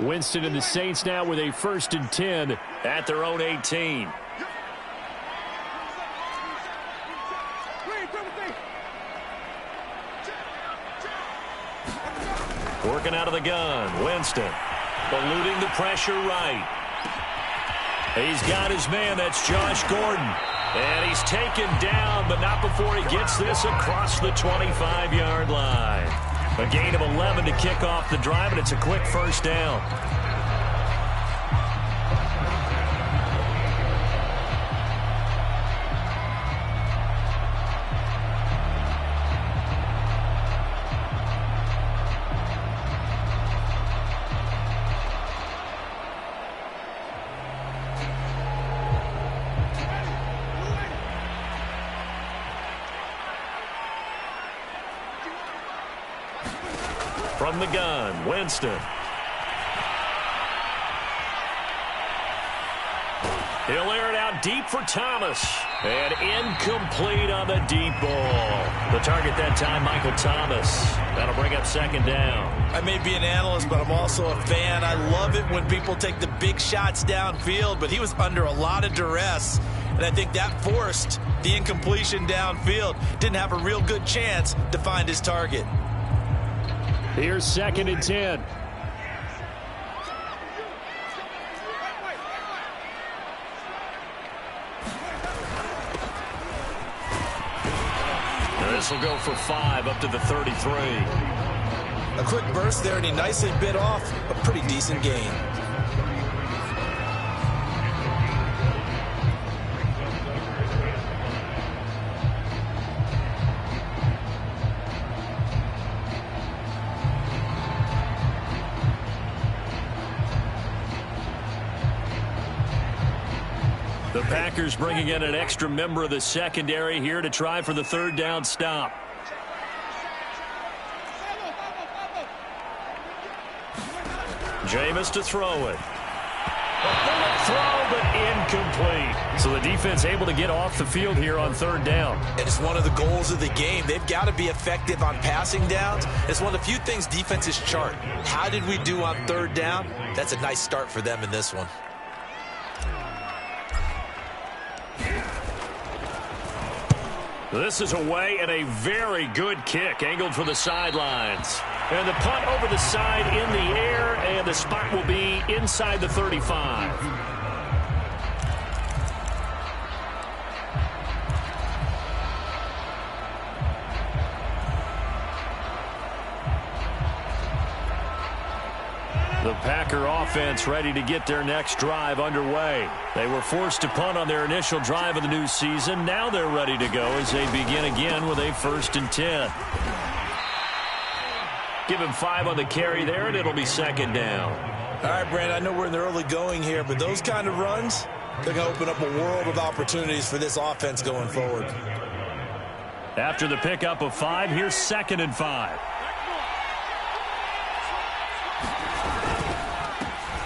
Winston and the Saints now with a 1st and 10 at their own 18. Working out of the gun, Winston. Eluding the pressure right. He's got his man, that's Josh Gordon. And he's taken down, but not before he gets this across the 25-yard line. A gain of 11 to kick off the drive, and it's a quick 1st down. From the gun, Winston. He'll air it out deep for Thomas. And incomplete on the deep ball. The target that time, Michael Thomas. That'll bring up 2nd down. I may be an analyst, but I'm also a fan. I love it when people take the big shots downfield, but he was under a lot of duress. And I think that forced the incompletion downfield. Didn't have a real good chance to find his target. Here's 2nd and 10. This will go for 5 up to the 33. A quick burst there, and he nicely bit off a pretty decent gain. The Packers bringing in an extra member of the secondary here to try for the 3rd down stop. Jameis to throw it. A bullet throw, but incomplete. So the defense able to get off the field here on 3rd down. And it's one of the goals of the game. They've got to be effective on passing downs. It's one of the few things defenses chart. How did we do on 3rd down? That's a nice start for them in this one. This is away, and a very good kick angled for the sidelines. And the punt over the side in the air, and the spot will be inside the 35. The Packer offense ready to get their next drive underway. They were forced to punt on their initial drive of the new season. Now they're ready to go as they begin again with a 1st and 10. Give him 5 on the carry there, and it'll be 2nd down. All right, Brand, I know we're in the early going here, but those kind of runs, they're going to open up a world of opportunities for this offense going forward. After the pickup of 5, here's 2nd and 5.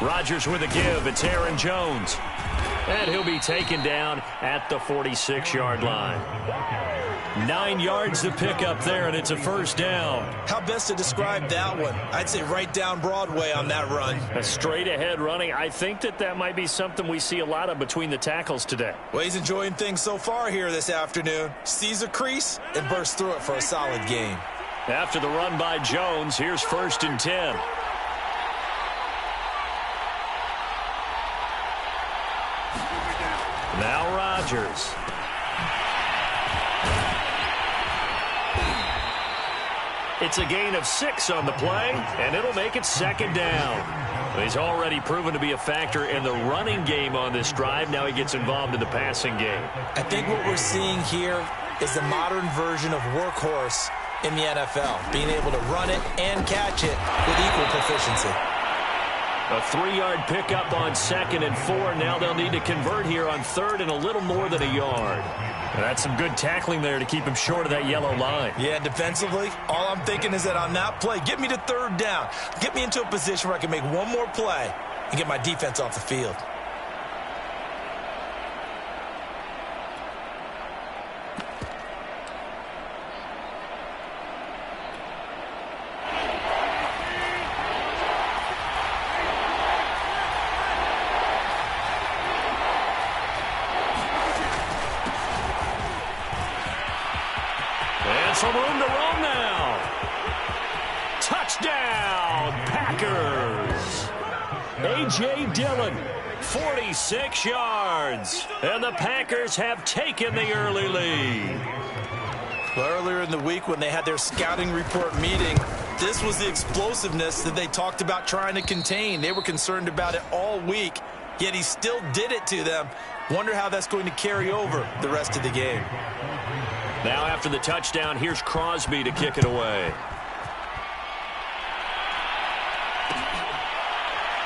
Rodgers with a give. It's Aaron Jones. And he'll be taken down at the 46-yard line. 9 yards to pick up there, and it's a 1st down. How best to describe that one? I'd say right down Broadway on that run. A straight-ahead running. I think that might be something we see a lot of between the tackles today. Well, he's enjoying things so far here this afternoon. Sees a crease and bursts through it for a solid gain. After the run by Jones, here's 1st and 10. Now Rodgers. It's a gain of 6 on the play, and it'll make it 2nd down. He's already proven to be a factor in the running game on this drive. Now he gets involved in the passing game. I think what we're seeing here is the modern version of workhorse in the NFL, being able to run it and catch it with equal proficiency. A 3-yard pickup on 2nd and 4. Now they'll need to convert here on 3rd and a little more than a yard. And that's some good tackling there to keep him short of that yellow line. Yeah, defensively, all I'm thinking is that on that play, get me to 3rd down. Get me into a position where I can make one more play and get my defense off the field. A.J. Dillon, 46 yards. And the Packers have taken the early lead. Well, earlier in the week when they had their scouting report meeting, this was the explosiveness that they talked about trying to contain. They were concerned about it all week, yet he still did it to them. Wonder how that's going to carry over the rest of the game. Now after the touchdown, here's Crosby to kick it away.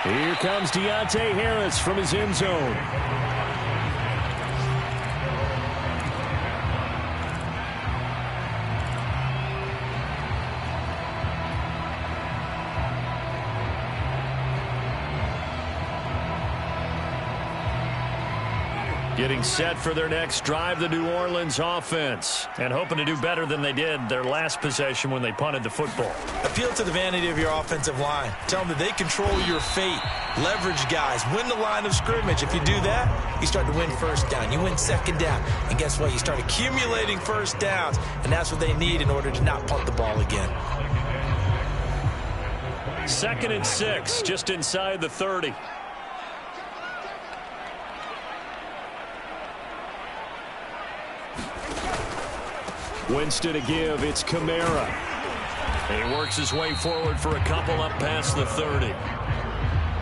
Here comes Deontay Harris from his end zone. Getting set for their next drive, the New Orleans offense, and hoping to do better than they did their last possession when they punted the football. Appeal to the vanity of your offensive line. Tell them that they control your fate. Leverage guys. Win the line of scrimmage. If you do that, you start to win first down. You win second down. And guess what? You start accumulating first downs, and that's what they need in order to not punt the ball again. 2nd and 6, just inside the 30. Winston to give. It's Kamara. And he works his way forward for a couple up past the 30.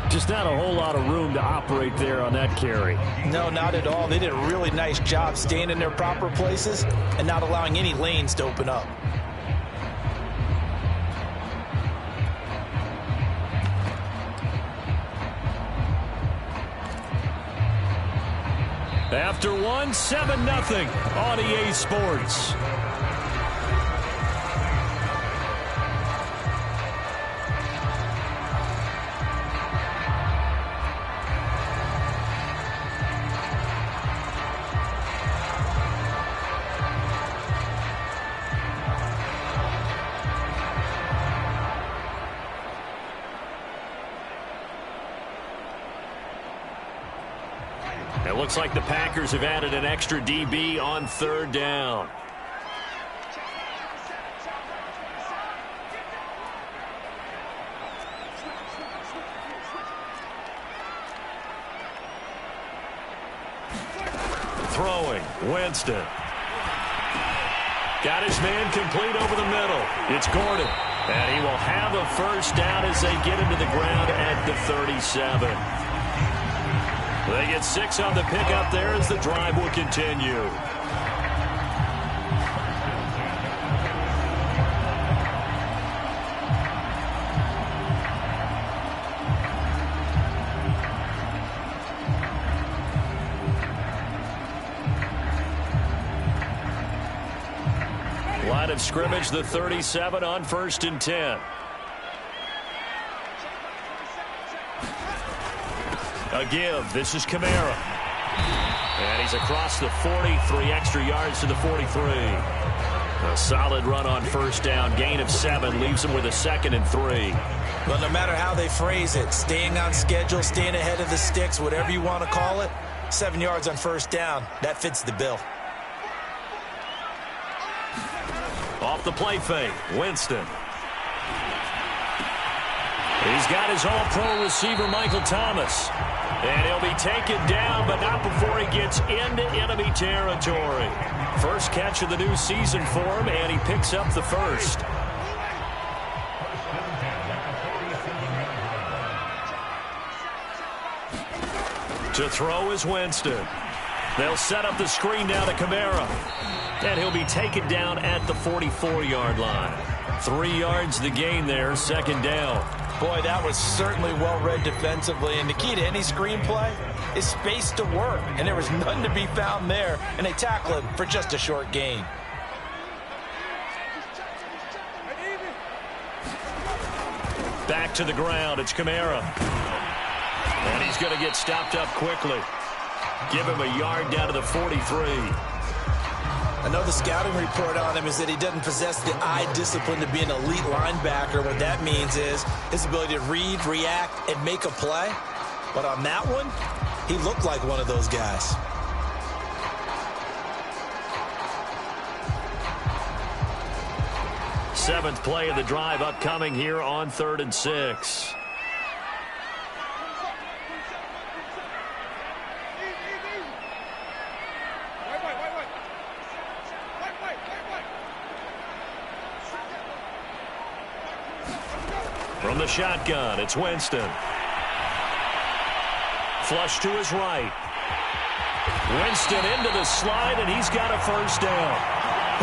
Just not a whole lot of room to operate there on that carry. No, not at all. They did a really nice job staying in their proper places and not allowing any lanes to open up. After one, 7-0 on EA Sports. It looks like the Packers have added an extra DB on 3rd down. Throwing, Winston. Got his man complete over the middle. It's Gordon. And he will have a first down as they get into the ground at the 37. They get 6 on the pickup there as the drive will continue. Line of scrimmage, the 37 on 1st and 10. A give. This is Kamara. And he's across the 40, 3 extra yards to the 43. A solid run on 1st down. Gain of 7 leaves him with a 2nd and 3. Well, no matter how they phrase it, staying on schedule, staying ahead of the sticks, whatever you want to call it, 7 yards on 1st down, that fits the bill. Off the play fake, Winston. He's got his all-pro receiver, Michael Thomas. And he'll be taken down, but not before he gets into enemy territory. First catch of the new season for him, and he picks up the first. To throw is Winston. They'll set up the screen now to Kamara. And he'll be taken down at the 44-yard line. 3 yards the gain there, 2nd down. Boy, that was certainly well-read defensively. And the key to any screenplay is space to work. And there was none to be found there. And they tackle him for just a short gain. Back to the ground. It's Kamara. And he's going to get stopped up quickly. Give him a yard down to the 43. I know the scouting report on him is that he doesn't possess the eye discipline to be an elite linebacker. What that means is his ability to read, react, and make a play. But on that one, he looked like one of those guys. Seventh play of the drive upcoming here on 3rd and 6. From the shotgun, it's Winston. Flush to his right. Winston into the slide, and he's got a first down.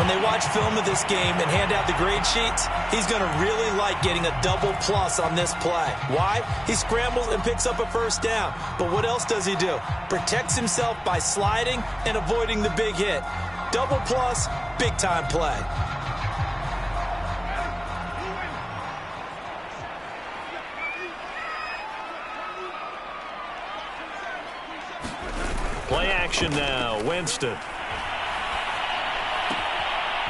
When they watch film of this game and hand out the grade sheets, he's going to really like getting a double plus on this play. Why? He scrambles and picks up a first down. But what else does he do? Protects himself by sliding and avoiding the big hit. Double plus, big-time play. Play action now, Winston.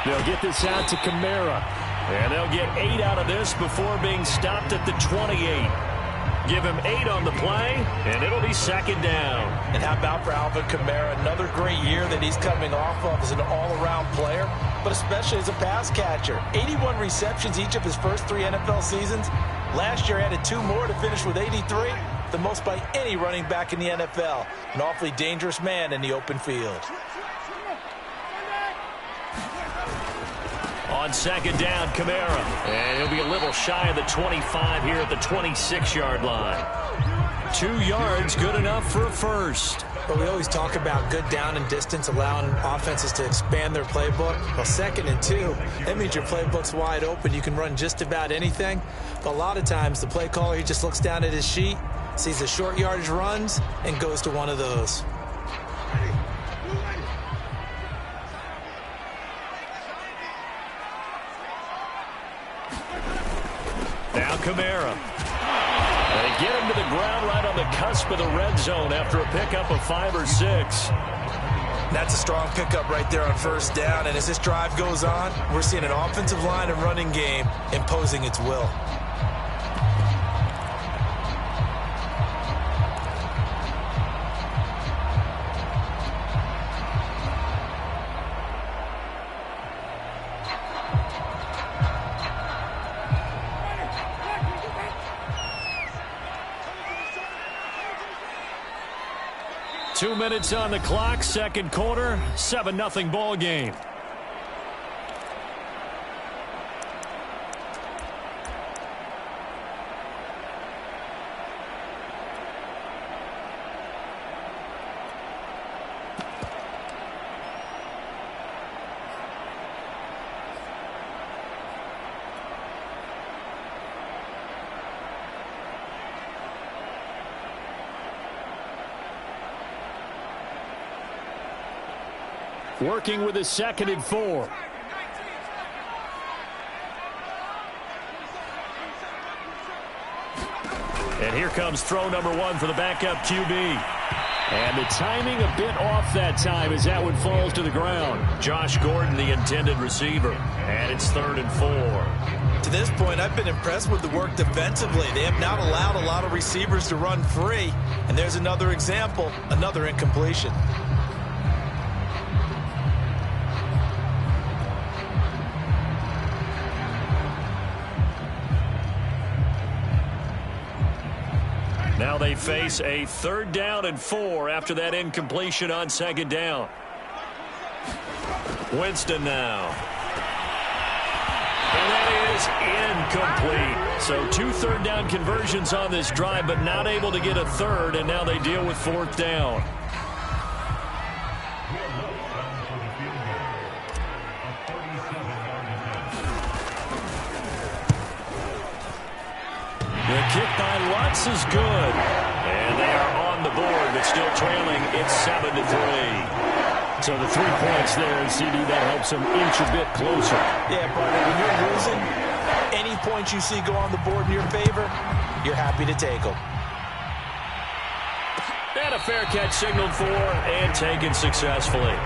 They'll get this out to Kamara. And they'll get 8 out of this before being stopped at the 28. Give him 8 on the play, and it'll be second down. And how about for Alvin Kamara? Another great year that he's coming off of as an all-around player, but especially as a pass catcher. 81 receptions each of his first 3 NFL seasons. Last year added 2 more to finish with 83, the most by any running back in the NFL. An awfully dangerous man in the open field. On second down, Kamara. And he'll be a little shy of the 25 here at the 26-yard line. 2 yards, good enough for a first. But we always talk about good down and distance, allowing offenses to expand their playbook. Well, 2nd and 2, that means your playbook's wide open. You can run just about anything. But a lot of times, the play caller, he just looks down at his sheet, sees the short yardage runs, and goes to one of those. Now Kamara. They get him to the ground right on the cusp of the red zone after a pickup of 5 or 6. That's a strong pickup right there on first down. And as this drive goes on, we're seeing an offensive line and running game imposing its will. Two minutes on the clock, second quarter, 7-0 ball game. Working with a 2nd and 4. And here comes throw number 1 for the backup QB. And the timing a bit off that time as that one falls to the ground. Josh Gordon, the intended receiver. And it's 3rd and 4. To this point, I've been impressed with the work defensively. They have not allowed a lot of receivers to run free. And there's another example, another incompletion. Now they face a 3rd down and 4 after that incompletion on 2nd down. Winston now. And that is incomplete. So 2 3rd down conversions on this drive, but not able to get a 3rd, and now they deal with 4th down. The kick by Lutz is good. And they are on the board, but still trailing. It's 7-3. So the 3 points there, and CD, that helps them inch a bit closer. Yeah, partner, when you're losing, any points you see go on the board in your favor, you're happy to take them. And a fair catch signaled for and taken successfully.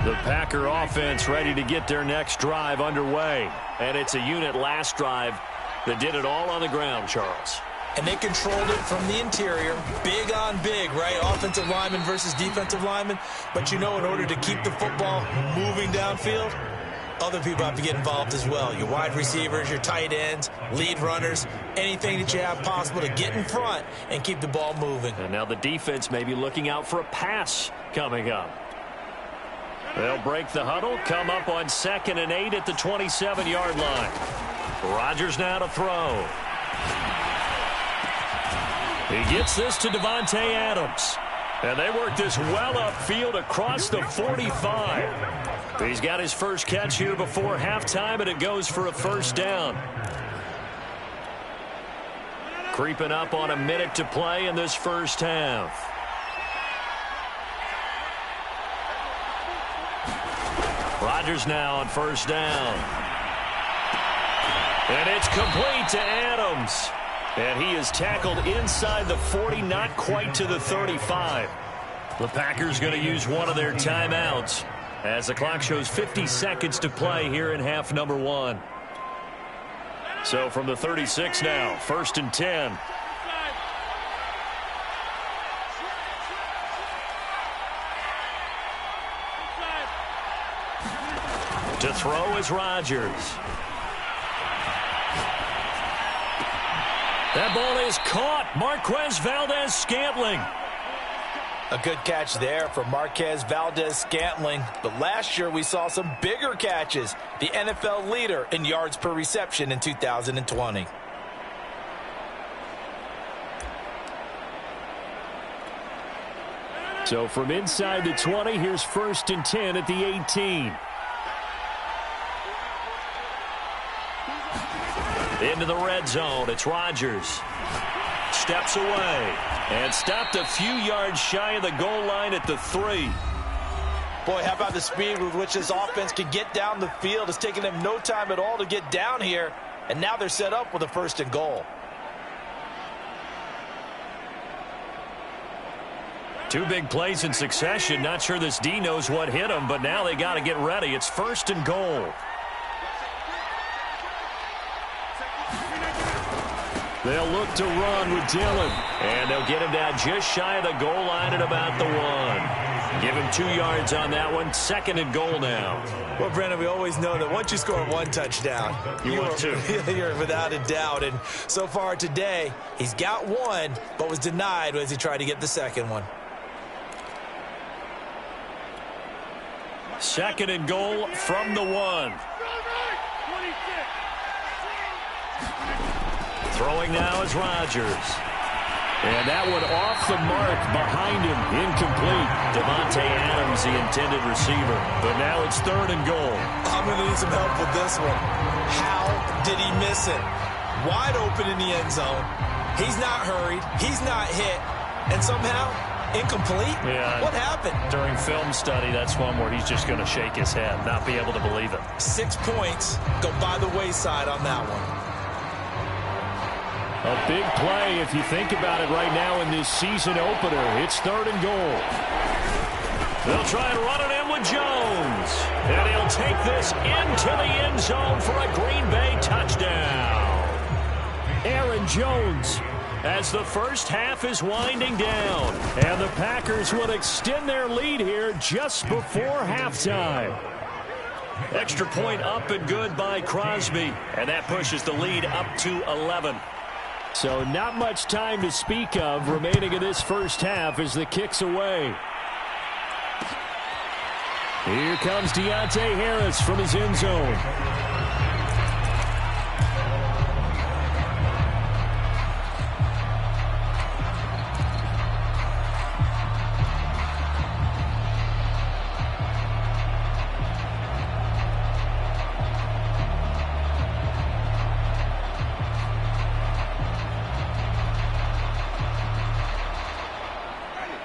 The Packer offense ready to get their next drive underway. And it's a unit last drive that did it all on the ground, Charles. And they controlled it from the interior. Big on big, right? Offensive lineman versus defensive lineman. But you know, in order to keep the football moving downfield, other people have to get involved as well. Your wide receivers, your tight ends, lead runners, anything that you have possible to get in front and keep the ball moving. And now the defense may be looking out for a pass coming up. They'll break the huddle, come up on 2nd and 8 at the 27-yard line. Rodgers now to throw. He gets this to Davante Adams. And they work this well upfield across the 45. He's got his first catch here before halftime, and it goes for a first down. Creeping up on a minute to play in this first half. Rodgers now on first down. And it's complete to Adams. And he is tackled inside the 40, not quite to the 35. The Packers going to use one of their timeouts as the clock shows 50 seconds to play here in half number 1. So from the 36 now, 1st and 10. To throw is Rodgers. That ball is caught. Marquez Valdes-Scantling. A good catch there for Marquez Valdes-Scantling. But last year we saw some bigger catches. The NFL leader in yards per reception in 2020. So from inside the 20, here's 1st and 10 at the 18. Into the red zone. It's Rodgers. Steps away. And stopped a few yards shy of the goal line at the 3. Boy, how about the speed with which this offense can get down the field? It's taken them no time at all to get down here. And now they're set up with a 1st and goal. Two big plays in succession. Not sure this D knows what hit him, but now they got to get ready. It's 1st and goal. They'll look to run with Dillon. And they'll get him down just shy of the goal line at about the 1. Give him 2 yards on that one. 2nd and goal now. Well, Brennan, we always know that once you score 1 touchdown, you're without a doubt. And so far today, he's got 1, but was denied as he tried to get the 2nd one. 2nd and goal from the 1. Throwing now is Rodgers. And that one off the mark behind him. Incomplete. Davante Adams, the intended receiver. But now it's 3rd and goal. I'm going to need some help with this one. How did he miss it? Wide open in the end zone. He's not hurried. He's not hit. And somehow, incomplete? Yeah. What happened? During film study, that's one where he's just going to shake his head, not be able to believe it. 6 points go by the wayside on that one. A big play if you think about it right now in this season opener. It's 3rd and goal. They'll try and run it in with Jones. And he'll take this into the end zone for a Green Bay touchdown. Aaron Jones as the first half is winding down. And the Packers will extend their lead here just before halftime. Extra point up and good by Crosby. And that pushes the lead up to 11. So not much time to speak of remaining in this first half as the kick's away. Here comes Deontay Harris from his end zone.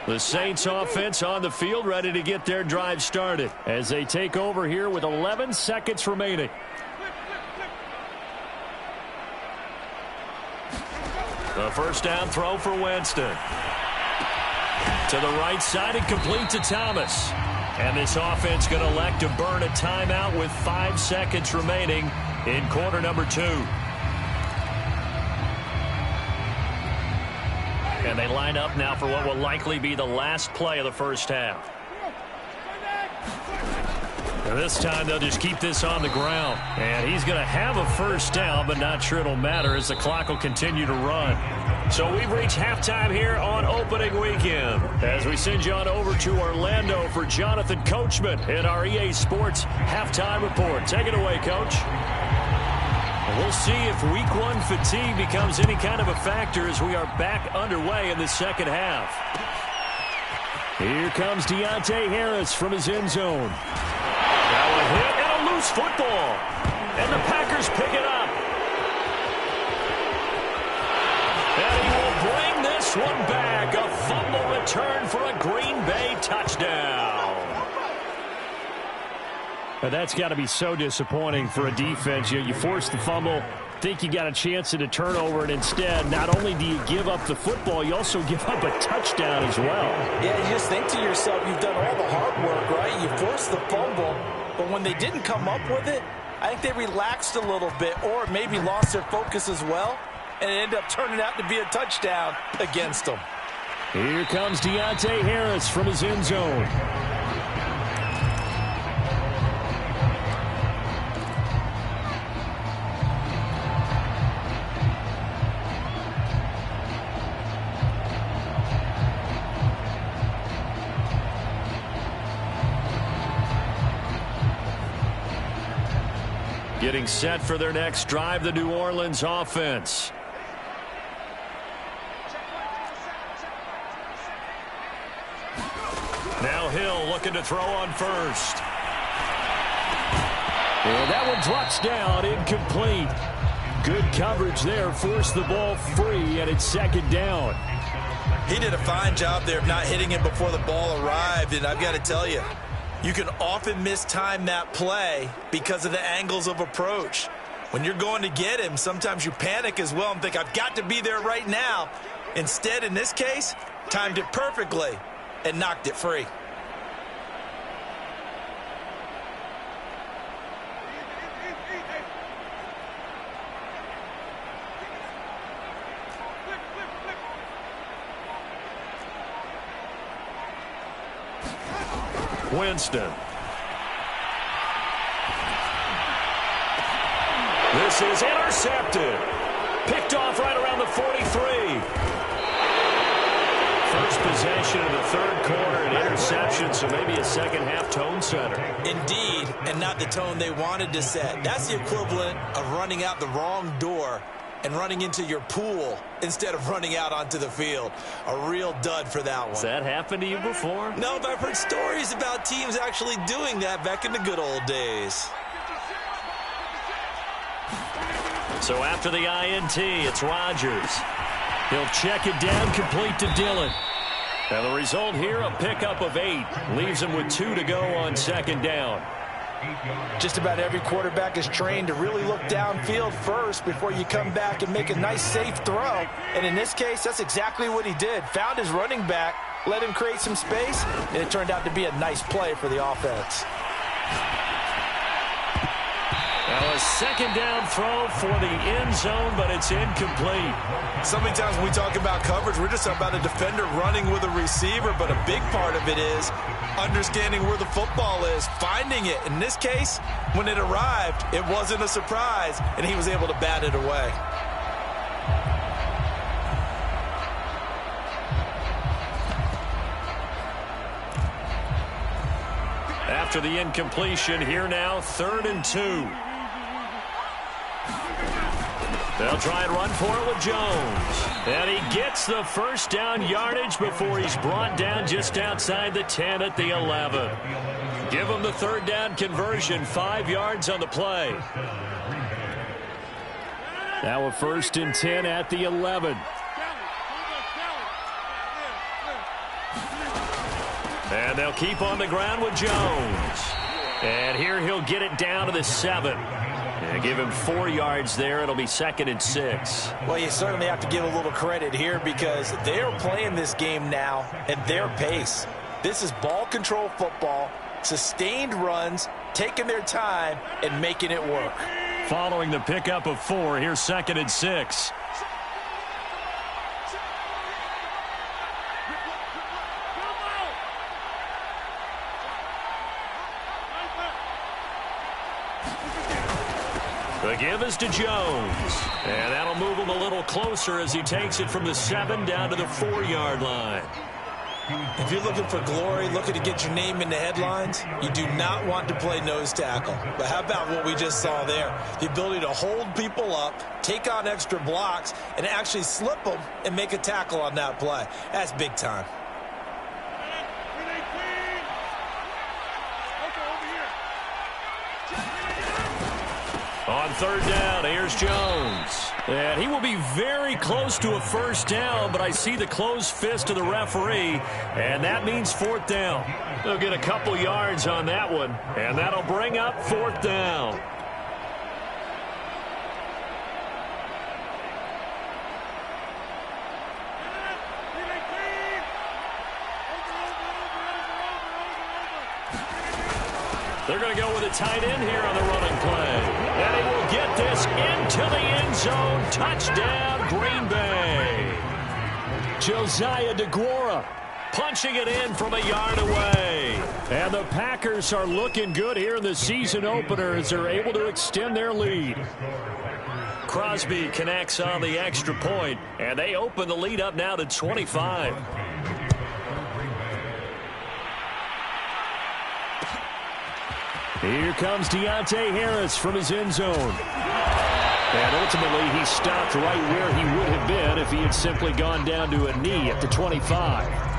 The Saints offense on the field ready to get their drive started as they take over here with 11 seconds remaining. The first down throw for Winston. To the right side and complete to Thomas. And this offense going to elect to burn a timeout with 5 seconds remaining in quarter number 2. And they line up now for what will likely be the last play of the first half. And this time they'll just keep this on the ground. And he's going to have a first down, but not sure it'll matter as the clock will continue to run. So we've reached halftime here on opening weekend as we send you on over to Orlando for Jonathan Coachman in our EA Sports halftime report. Take it away, Coach. And we'll see if week one fatigue becomes any kind of a factor as we are back underway in the second half. Here comes Deontay Harris from his end zone. Now a hit and a loose football. And the Packers pick it up. And he will bring this one back. A fumble return for a Green Bay touchdown. But that's got to be so disappointing for a defense. You force the fumble, think you got a chance at a turnover, and instead, not only do you give up the football, you also give up a touchdown as well. Yeah, you just think to yourself, you've done all the hard work, right? You forced the fumble, but when they didn't come up with it, I think they relaxed a little bit or maybe lost their focus as well, and it ended up turning out to be a touchdown against them. Here comes Deontay Harris from his end zone. Getting set for their next drive, the New Orleans offense. Now Hill looking to throw on first. And that one drops down, incomplete. Good coverage there, forced the ball free, and it's second down. He did a fine job there of not hitting it before the ball arrived, and I've got to tell you, you can often mistime that play because of the angles of approach. When you're going to get him, sometimes you panic as well and think, I've got to be there right now. Instead, in this case, timed it perfectly and knocked it free. Winston. This is intercepted. Picked off right around the 43. First possession of the third quarter, an interception, so maybe a second-half tone setter. Indeed, and not the tone they wanted to set. That's the equivalent of running out the wrong door and running into your pool instead of running out onto the field. A real dud for that one. Has that happened to you before? No, but I've heard stories about teams actually doing that back in the good old days. So after the INT, it's Rodgers. He'll check it down, complete to Dillon. And the result here, a pickup of 8. Leaves him with 2 to go on second down. Just about every quarterback is trained to really look downfield first before you come back and make a nice, safe throw. And in this case, that's exactly what he did. Found his running back, let him create some space, and it turned out to be a nice play for the offense. Now a second down throw for the end zone, but it's incomplete. So many times when we talk about coverage, we're just talking about a defender running with a receiver, but a big part of it is understanding where the football is, finding it. In this case, when it arrived, it wasn't a surprise, and he was able to bat it away. After the incompletion, here now, 3rd and 2. They'll try and run for it with Jones. And he gets the first down yardage before he's brought down just outside the 10 at the 11. Give him the third down conversion, 5 yards on the play. Now a 1st and 10 at the 11. And they'll keep on the ground with Jones. And here he'll get it down to the 7. And give him 4 yards there. It'll be 2nd and 6. Well, you certainly have to give a little credit here because they're playing this game now at their pace. This is ball control football, sustained runs, taking their time, and making it work. Following the pickup of 4, here's 2nd and 6. The give is to Jones. And that'll move him a little closer as he takes it from the 7 down to the 4-yard line. If you're looking for glory, looking to get your name in the headlines, you do not want to play nose tackle. But how about what we just saw there? The ability to hold people up, take on extra blocks, and actually slip them and make a tackle on that play. That's big time. On 3rd down, here's Jones. And he will be very close to a first down, but I see the closed fist of the referee, and that means 4th down. They'll get a couple yards on that one, and that'll bring up 4th down. They're going to go with a tight end here on the running play. And he will get this into the end zone. Touchdown, Green Bay. Josiah DeGuara punching it in from a yard away. And the Packers are looking good here in the season opener as they're able to extend their lead. Crosby connects on the extra point, and they open the lead up now to 25. Here comes Deontay Harris from his end zone. And ultimately, he stopped right where he would have been if he had simply gone down to a knee at the 25.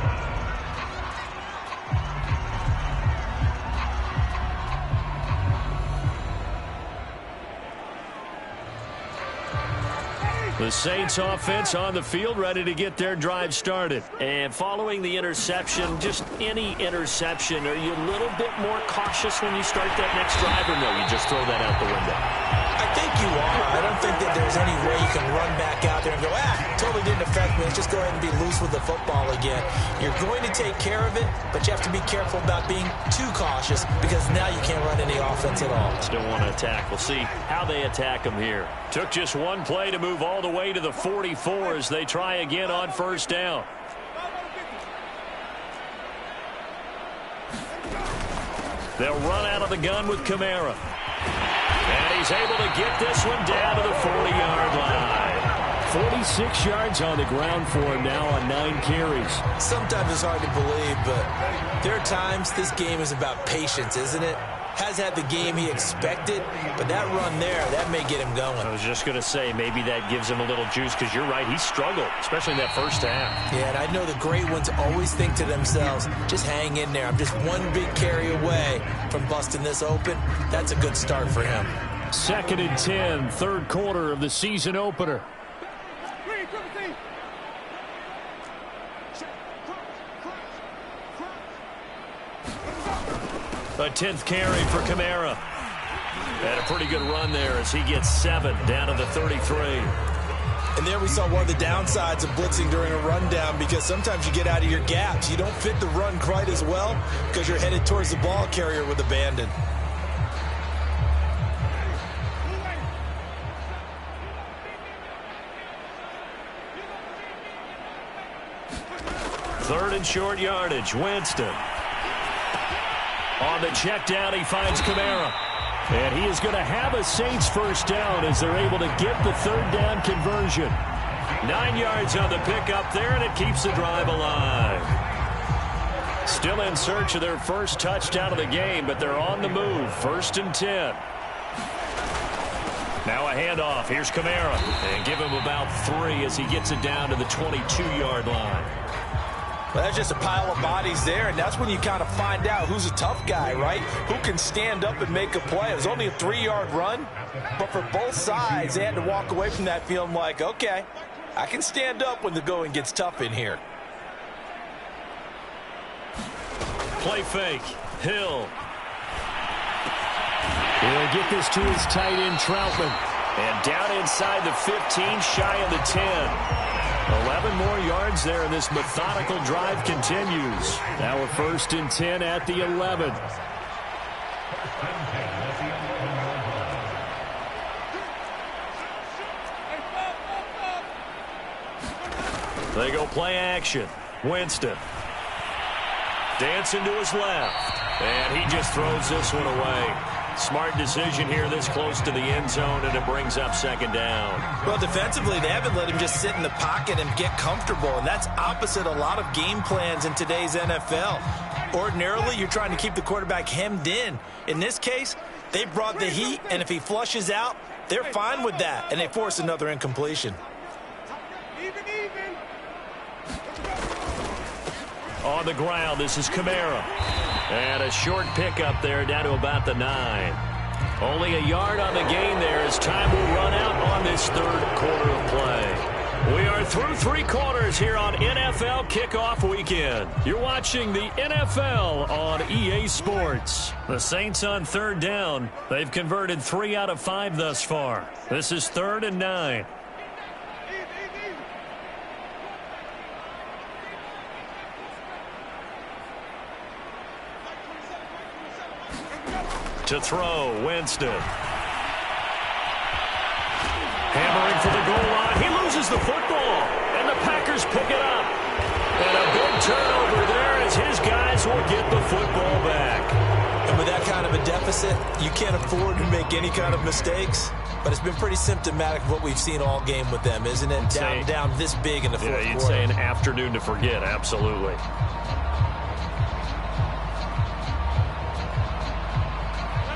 The Saints offense on the field, ready to get their drive started. And following the interception, just any interception, are you a little bit more cautious when you start that next drive, or no, you just throw that out the window? I think you are. I don't think that there's any way you can run back out there and go, totally didn't affect me. Let's just go ahead and be loose with the football again. You're going to take care of it, but you have to be careful about being too cautious because now you can't run any offense at all. Still want to attack. We'll see how they attack them here. Took just one play to move all the way to the 44 as they try again on 1st down. They'll run out of the gun with Kamara. And he's able to get this one down to the 40-yard line. 46 yards on the ground for him now on 9 carries. Sometimes it's hard to believe, but there are times this game is about patience, isn't it? Has had the game he expected, but that run there, that may get him going. I was just going to say, maybe that gives him a little juice, because you're right, he struggled, especially in that first half. Yeah, and I know the great ones always think to themselves, just hang in there. I'm just one big carry away from busting this open. That's a good start for him. 2nd and 10, 3rd quarter of the season opener. A 10th carry for Kamara. Had a pretty good run there as he gets 7 down to the 33. And there we saw one of the downsides of blitzing during a rundown, because sometimes you get out of your gaps. You don't fit the run quite as well because you're headed towards the ball carrier with abandon. Third and short yardage, Winston. On the check down, he finds Kamara. And he is going to have a Saints first down as they're able to get the 3rd down conversion. 9 yards on the pickup there, and it keeps the drive alive. Still in search of their first touchdown of the game, but they're on the move. 1st and 10. Now a handoff. Here's Kamara. And give him about 3 as he gets it down to the 22-yard line. Well, that's just a pile of bodies there, and that's when you kind of find out who's a tough guy, right? Who can stand up and make a play. It was only a 3-yard run, but for both sides, they had to walk away from that feeling like, okay, I can stand up when the going gets tough in here. Play fake. Hill. He'll get this to his tight end, Troutman. And down inside the 15, shy of the 10. 11 more yards there, and this methodical drive continues. Now a 1st and 10 at the 11. They go play action. Winston. Dancing to his left. And he just throws this one away. Smart decision here this close to the end zone, and it brings up second down. Well, defensively, they haven't let him just sit in the pocket and get comfortable, and that's opposite a lot of game plans in today's NFL. Ordinarily, you're trying to keep the quarterback hemmed in. In this case, they brought the heat, and if he flushes out, they're fine with that, and they force another incompletion. On the ground, this is Kamara. And a short pickup there down to about the 9. Only a yard on the gain there as time will run out on this third quarter of play. We are through 3 quarters here on NFL Kickoff Weekend. You're watching the NFL on EA Sports. The Saints on third down. They've converted 3 out of 5 thus far. This is 3rd and 9. To throw, Winston. Hammering for the goal line. He loses the football, and the Packers pick it up. And a big turnover there as his guys will get the football back. And with that kind of a deficit, you can't afford to make any kind of mistakes. But it's been pretty symptomatic of what we've seen all game with them, isn't it? Down this big in the fourth quarter. You'd say an afternoon to forget, absolutely.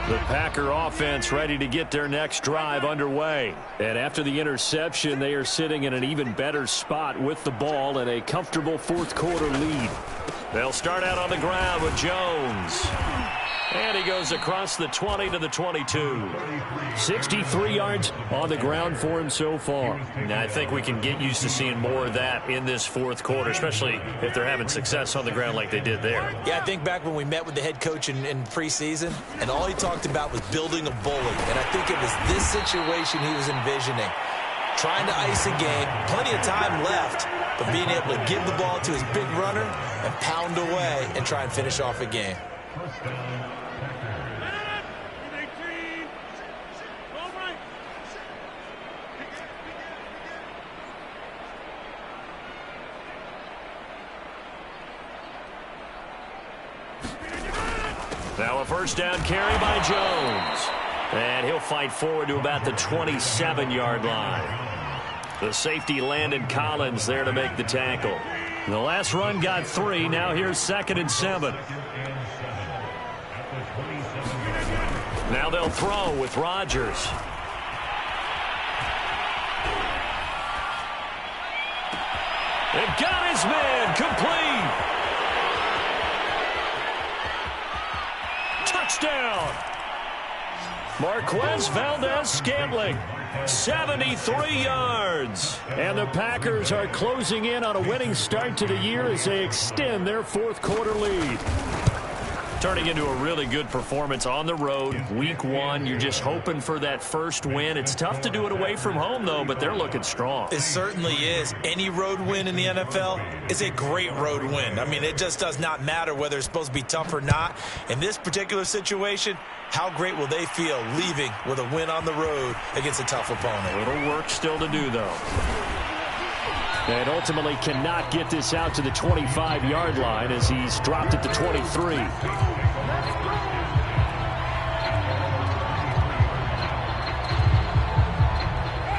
The Packer offense ready to get their next drive underway. And after the interception, they are sitting in an even better spot with the ball and a comfortable fourth quarter lead. They'll start out on the ground with Jones. And he goes across the 20 to the 22. 63 yards on the ground for him so far. Now, I think we can get used to seeing more of that in this fourth quarter, especially if they're having success on the ground like they did there. Yeah, I think back when we met with the head coach in preseason, and all he talked about was building a bully. And I think it was this situation he was envisioning. Trying to ice a game, plenty of time left, but being able to give the ball to his big runner and pound away and try and finish off a game. Now a first down carry by Jones. And he'll fight forward to about the 27-yard line. The safety Landon Collins there to make the tackle. The last run got 3. Now here's 2nd and 7. Now they'll throw with Rodgers. And got his man complete. Touchdown. Marquez Valdez-Scantling, 73 yards. And the Packers are closing in on a winning start to the year as they extend their fourth quarter lead. Turning into a really good performance on the road. Week 1, you're just hoping for that first win. It's tough to do it away from home, though, but they're looking strong. It certainly is. Any road win in the NFL is a great road win. I mean, it just does not matter whether it's supposed to be tough or not. In this particular situation, how great will they feel leaving with a win on the road against a tough opponent? A little work still to do, though. And ultimately cannot get this out to the 25-yard line as he's dropped at the 23.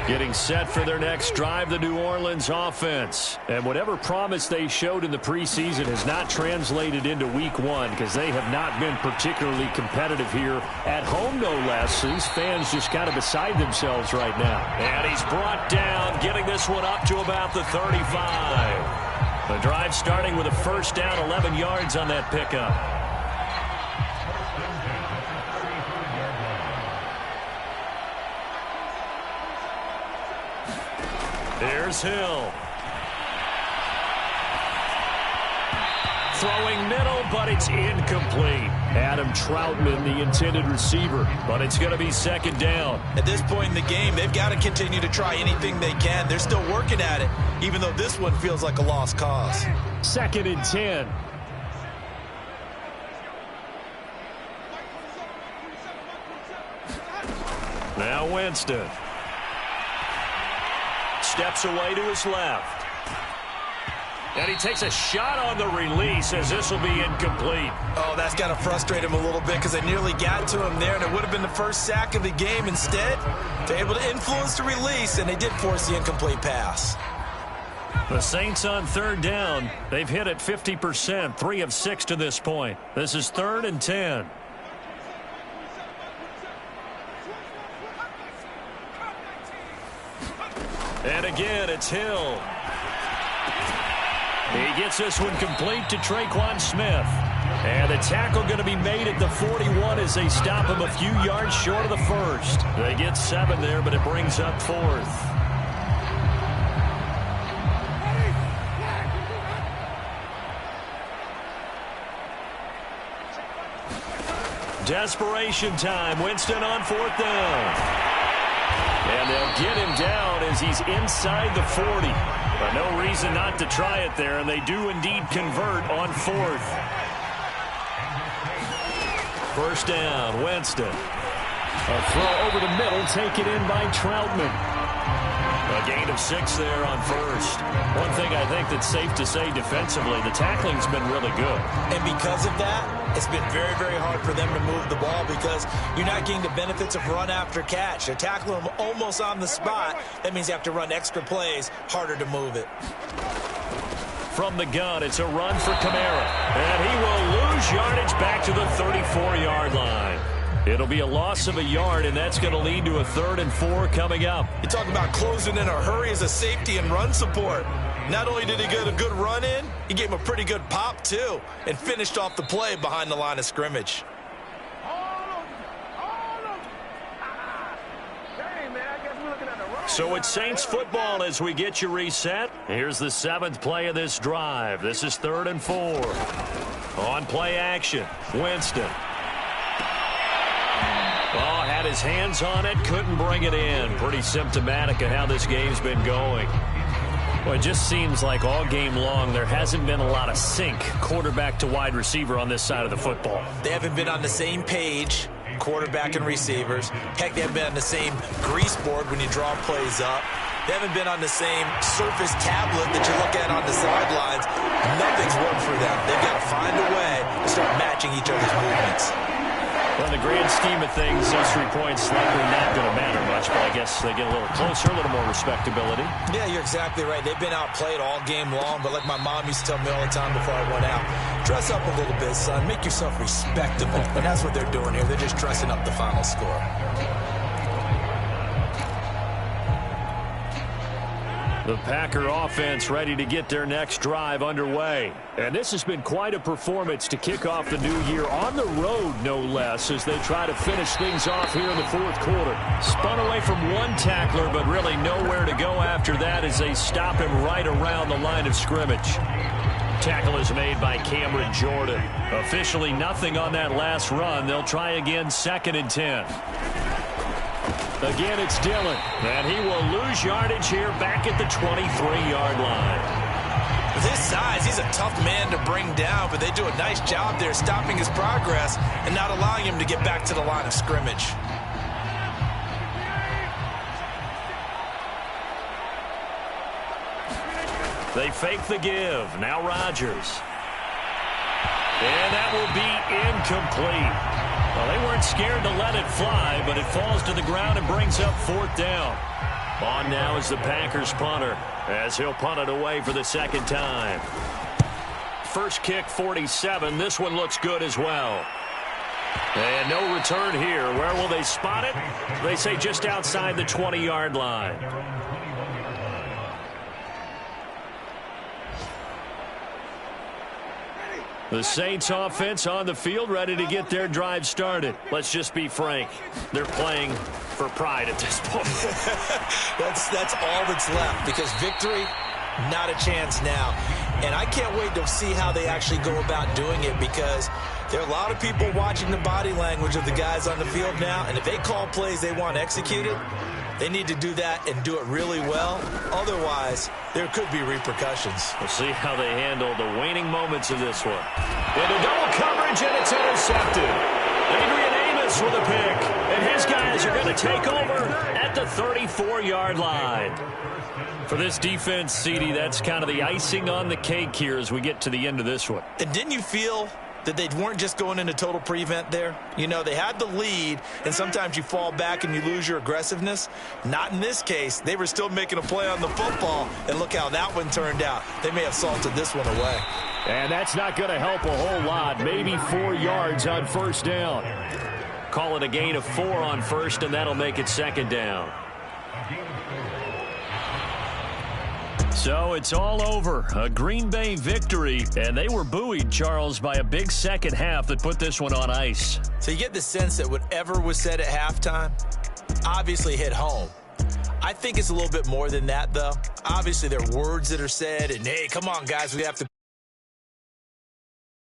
Getting set for their next drive, the New Orleans offense. And whatever promise they showed in the preseason has not translated into week 1 because they have not been particularly competitive here at home, no less. So these fans just kind of beside themselves right now. And he's brought down, getting this one up to about the 35. The drive starting with a first down, 11 yards on that pickup. Here's Hill. Throwing middle, but it's incomplete. Adam Troutman, the intended receiver, but it's going to be second down. At this point in the game, they've got to continue to try anything they can. They're still working at it, even though this one feels like a lost cause. 2nd and 10. Now Winston. Steps away to his left. And he takes a shot on the release as this will be incomplete. Oh, that's got to frustrate him a little bit because they nearly got to him there, and it would have been the first sack of the game. Instead, they're able to influence the release, and they did force the incomplete pass. The Saints on third down. They've hit it 50%, 3 of 6 to this point. This is 3rd and 10. And again, it's Hill. He gets this one complete to Traquan Smith. And the tackle going to be made at the 41 as they stop him a few yards short of the first. They get 7 there, but it brings up 4th. Desperation time. Winston on 4th down. And they'll get him down as he's inside the 40. But no reason not to try it there, and they do indeed convert on 4th. First down, Winston. A throw over the middle, taken in by Troutman. A gain of 6 there on first. One thing I think that's safe to say defensively, the tackling's been really good. And because of that, it's been very, very hard for them to move the ball because you're not getting the benefits of run after catch. They're tackling them almost on the spot. That means you have to run extra plays, harder to move it. From the gun, it's a run for Kamara. And he will lose yardage back to the 34-yard line. It'll be a loss of a yard, and that's going to lead to a 3rd and 4 coming up. You talk about closing in a hurry as a safety and run support. Not only did he get a good run in, he gave him a pretty good pop, too, and finished off the play behind the line of scrimmage. So it's Saints football as we get you reset. Here's the 7th play of this drive. This is 3rd and 4. On play action, Winston. Oh, had his hands on it, couldn't bring it in. Pretty symptomatic of how this game's been going. Well, it just seems like all game long there hasn't been a lot of sync quarterback to wide receiver on this side of the football. They haven't been on the same page, quarterback and receivers. Heck, they haven't been on the same grease board when you draw plays up. They haven't been on the same Surface tablet that you look at on the sidelines. Nothing's worked for them. They've got to find a way to start matching each other's movements. Well, in the grand scheme of things, those 3 points likely not going to matter much, but I guess they get a little closer, a little more respectability. Yeah, you're exactly right. They've been outplayed all game long, but like my mom used to tell me all the time before I went out, dress up a little bit, son. Make yourself respectable. And that's what they're doing here. They're just dressing up the final score. The Packer offense ready to get their next drive underway. And this has been quite a performance to kick off the new year on the road, no less, as they try to finish things off here in the 4th quarter. Spun away from one tackler, but really nowhere to go after that as they stop him right around the line of scrimmage. Tackle is made by Cameron Jordan. Officially nothing on that last run. They'll try again, 2nd and 10. Again, it's Dillon, and he will lose yardage here back at the 23-yard line. With his size, he's a tough man to bring down, but they do a nice job there stopping his progress and not allowing him to get back to the line of scrimmage. They fake the give. Now Rodgers. And that will be incomplete. Well, they weren't scared to let it fly, but it falls to the ground and brings up 4th down. On now is the Packers punter, as he'll punt it away for the 2nd time. First kick, 47. This one looks good as well. And no return here. Where will they spot it? They say just outside the 20-yard line. The Saints offense on the field, ready to get their drive started. Let's just be frank. They're playing for pride at this point. That's all that's left, because victory, not a chance now. And I can't wait to see how they actually go about doing it, because there are a lot of people watching the body language of the guys on the field now, and if they call plays they want executed, they need to do that and do it really well. Otherwise, there could be repercussions. We'll see how they handle the waning moments of this one. Into double coverage, and it's intercepted. Adrian Amos with a pick, and his guys Eagles are going to take over at the 34-yard line. For this defense, CD, that's kind of the icing on the cake here as we get to the end of this one. And didn't you feel that they weren't just going into total prevent there? You know, they had the lead, and sometimes you fall back and you lose your aggressiveness. Not in this case. They were still making a play on the football, and look how that one turned out. They may have salted this one away. And that's not going to help a whole lot. Maybe 4 yards on first down. Call it a gain of 4 on first, and that'll make it second down. So it's all over. A Green Bay victory, and they were buoyed, Charles, by a big second half that put this one on ice. So you get the sense that whatever was said at halftime obviously hit home. I think it's a little bit more than that, though. Obviously, there are words that are said, and, hey, come on, guys, we have to